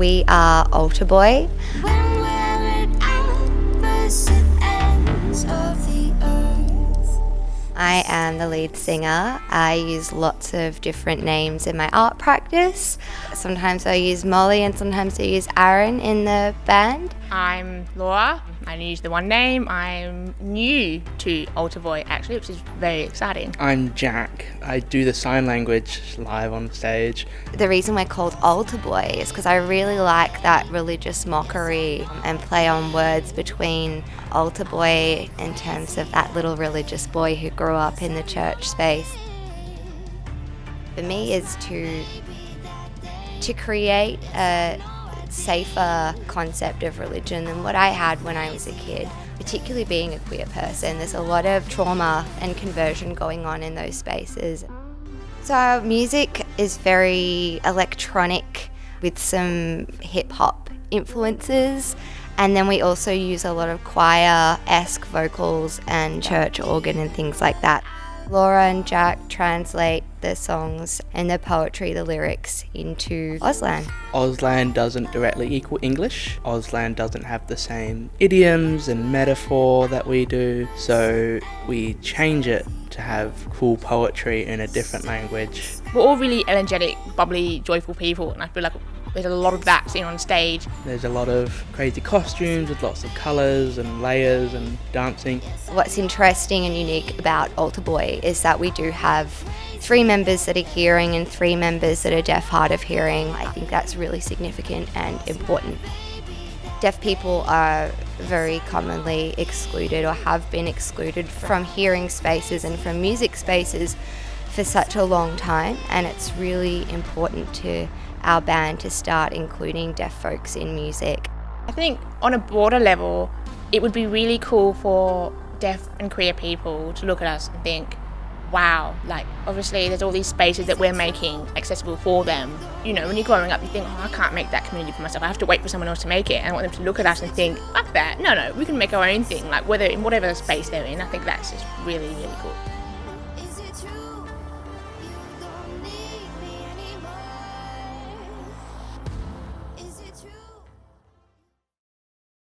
We are Altar Boy. When we're at opposite ends of the earth. I am the lead singer. I use lots of different names in my art practice. Sometimes I use Molly and sometimes I use Aaron in the band. I'm Laura. I only use the one name. I'm new to Altar Boy actually, which is very exciting. I'm Jack. I do the sign language live on stage. The reason we're called Altar Boy is because I really like that religious mockery and play on words between Altar Boy in terms of that little religious boy who grew up in the church space. For me is to create a safer concept of religion than what I had when I was a kid, particularly being a queer person. There's a lot of trauma and conversion going on in those spaces. So our music is very electronic with some hip-hop influences, and then we also use a lot of choir-esque vocals and church organ and things like that. Laura and Jack translate the songs and the poetry, the lyrics, into Auslan. Auslan doesn't directly equal English. Auslan doesn't have the same idioms and metaphor that we do, so we change it to have cool poetry in a different language. We're all really energetic, bubbly, joyful people, and I feel like there's a lot of that seen on stage. There's a lot of crazy costumes with lots of colours and layers and dancing. What's interesting and unique about Altar Boy is that we do have 3 members that are hearing and 3 members that are deaf, hard of hearing. I think that's really significant and important. Deaf people are very commonly excluded or have been excluded from hearing spaces and from music spaces for such a long time, and it's really important to our band to start including deaf folks in music. I think on a broader level, it would be really cool for deaf and queer people to look at us and think, wow, like obviously there's all these spaces that we're making accessible for them. You know, when you're growing up you think, oh, I can't make that community for myself, I have to wait for someone else to make it. And I want them to look at us and think, fuck that, no, we can make our own thing, like whether in whatever space they're in. I think that's just really, really cool.